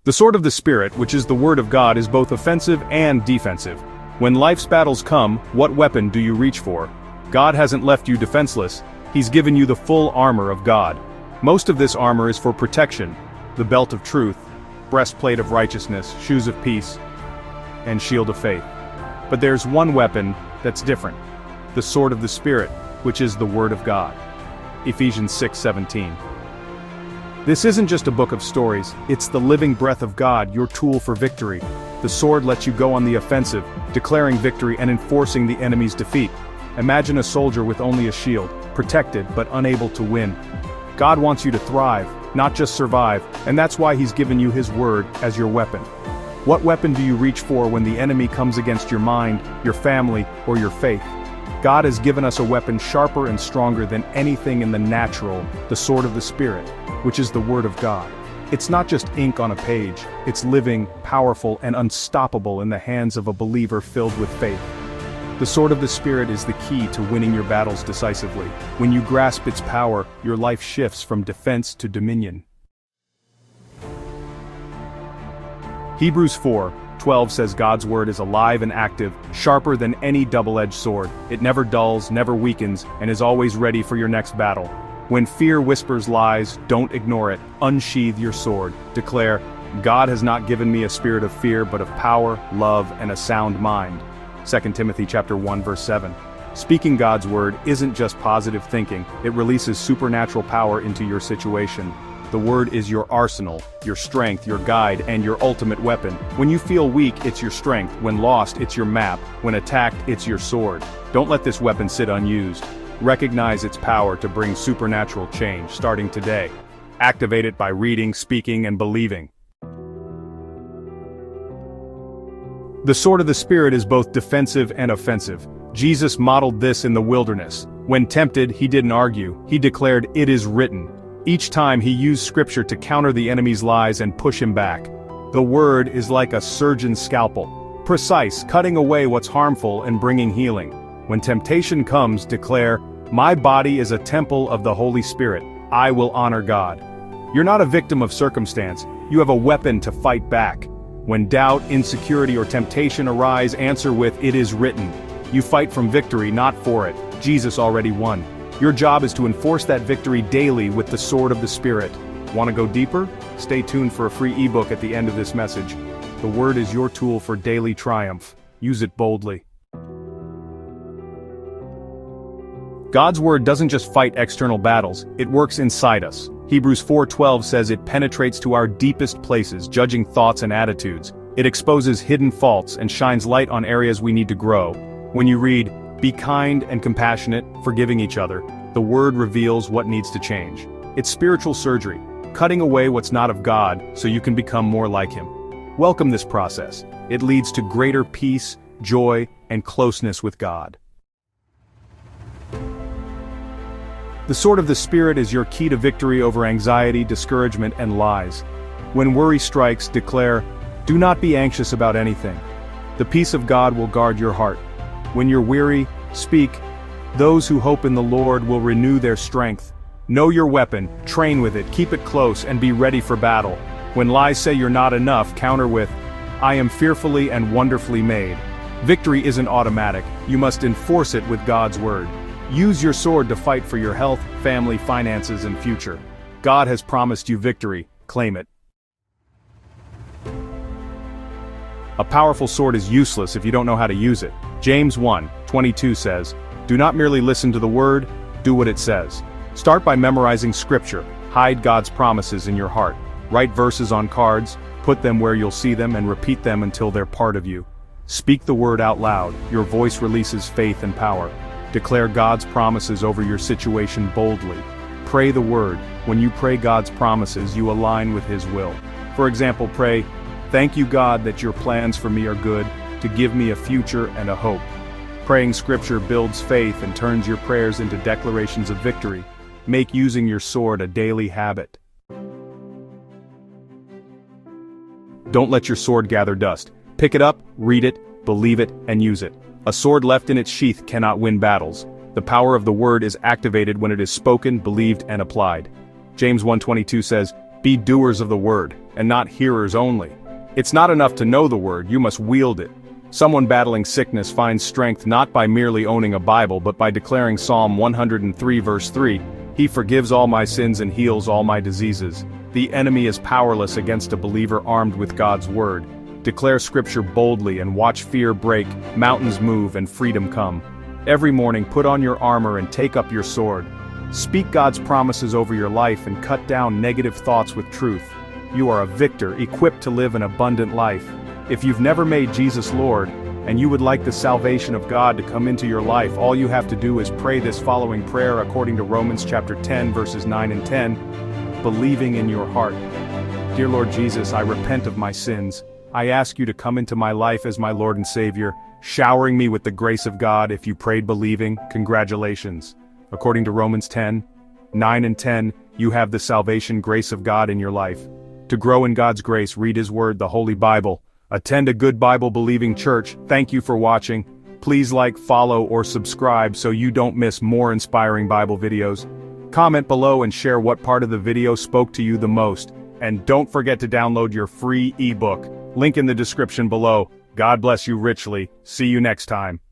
The sword of the Spirit, which is the Word of God, is both offensive and defensive. When life's battles come, what weapon do you reach for? God hasn't left you defenseless. He's given you the full armor of God. Most of this armor is for protection: the belt of truth, breastplate of righteousness, shoes of peace, and shield of faith. But there's one weapon that's different: the sword of the Spirit, which is the Word of God. Ephesians 6:17. This isn't just a book of stories, it's the living breath of God, your tool for victory. The sword lets you go on the offensive, declaring victory and enforcing the enemy's defeat. Imagine a soldier with only a shield, protected but unable to win. God wants you to thrive, not just survive, and that's why He's given you His Word as your weapon. What weapon do you reach for when the enemy comes against your mind, your family, or your faith? God has given us a weapon sharper and stronger than anything in the natural: the sword of the Spirit, which is the Word of God. It's not just ink on a page, it's living, powerful, and unstoppable in the hands of a believer filled with faith. The sword of the Spirit is the key to winning your battles decisively. When you grasp its power, your life shifts from defense to dominion. Hebrews 4:12 says God's word is alive and active, sharper than any double-edged sword. It never dulls, never weakens, and is always ready for your next battle. When fear whispers lies, don't ignore it. Unsheathe your sword. Declare, God has not given me a spirit of fear, but of power, love, and a sound mind. 2 Timothy chapter 1 verse 7. Speaking God's word isn't just positive thinking, it releases supernatural power into your situation. The word is your arsenal, your strength, your guide, and your ultimate weapon. When you feel weak, it's your strength. When lost, it's your map. When attacked, it's your sword. Don't let this weapon sit unused. Recognize its power to bring supernatural change starting today. Activate it by reading, speaking, and believing. The sword of the Spirit is both defensive and offensive. Jesus modeled this in the wilderness. When tempted, He didn't argue. He declared, "It is written." Each time He used scripture to counter the enemy's lies and push him back. The word is like a surgeon's scalpel, precise, cutting away what's harmful and bringing healing. When temptation comes, declare, "My body is a temple of the Holy Spirit. I will honor God." You're not a victim of circumstance. You have a weapon to fight back. When doubt, insecurity, or temptation arise, answer with, "It is written." You fight from victory, not for it. Jesus already won. Your job is to enforce that victory daily with the sword of the Spirit. Want to go deeper? Stay tuned for a free ebook at the end of this message. The Word is your tool for daily triumph. Use it boldly. God's Word doesn't just fight external battles, it works inside us. Hebrews 4:12 says it penetrates to our deepest places, judging thoughts and attitudes. It exposes hidden faults and shines light on areas we need to grow. When you read, "Be kind and compassionate, forgiving each other," the Word reveals what needs to change. It's spiritual surgery, cutting away what's not of God so you can become more like Him. Welcome this process. It leads to greater peace, joy, and closeness with God. The sword of the Spirit is your key to victory over anxiety, discouragement, and lies. When worry strikes, declare, "Do not be anxious about anything. The peace of God will guard your heart." When you're weary, speak, "Those who hope in the Lord will renew their strength." Know your weapon, train with it, keep it close, and be ready for battle. When lies say you're not enough, counter with, "I am fearfully and wonderfully made." Victory isn't automatic, you must enforce it with God's word. Use your sword to fight for your health, family, finances, and future. God has promised you victory, claim it. A powerful sword is useless if you don't know how to use it. James 1:22 says, "Do not merely listen to the word, do what it says." Start by memorizing scripture. Hide God's promises in your heart. Write verses on cards, put them where you'll see them, and repeat them until they're part of you. Speak the word out loud. Your voice releases faith and power. Declare God's promises over your situation boldly. Pray the word. When you pray God's promises, you align with His will. For example, pray, "Thank you, God, that your plans for me are good, to give me a future and a hope." Praying scripture builds faith and turns your prayers into declarations of victory. Make using your sword a daily habit. Don't let your sword gather dust. Pick it up, read it, believe it, and use it. A sword left in its sheath cannot win battles. The power of the word is activated when it is spoken, believed, and applied. James 1:22 says, Be doers of the word, and not hearers only. It's not enough to know the word, you must wield it. Someone battling sickness finds strength not by merely owning a Bible but by declaring Psalm 103 verse 3, "He forgives all my sins and heals all my diseases." The enemy is powerless against a believer armed with God's word. Declare scripture boldly and watch fear break, mountains move and freedom come. Every morning put on your armor and take up your sword. Speak God's promises over your life and cut down negative thoughts with truth. You are a victor, equipped to live an abundant life. If you've never made Jesus Lord, and you would like the salvation of God to come into your life, all you have to do is pray this following prayer according to Romans chapter 10 verses 9 and 10, believing in your heart. Dear Lord Jesus, I repent of my sins. I ask you to come into my life as my Lord and Savior, showering me with the grace of God. If you prayed believing, congratulations. According to Romans 10, 9 and 10, you have the salvation grace of God in your life. To grow in God's grace, read His Word, the Holy Bible. Attend a good Bible-believing church. Thank you for watching. Please like, follow, or subscribe so you don't miss more inspiring Bible videos. Comment below and share what part of the video spoke to you the most. And don't forget to download your free ebook. Link in the description below. God bless you richly. See you next time.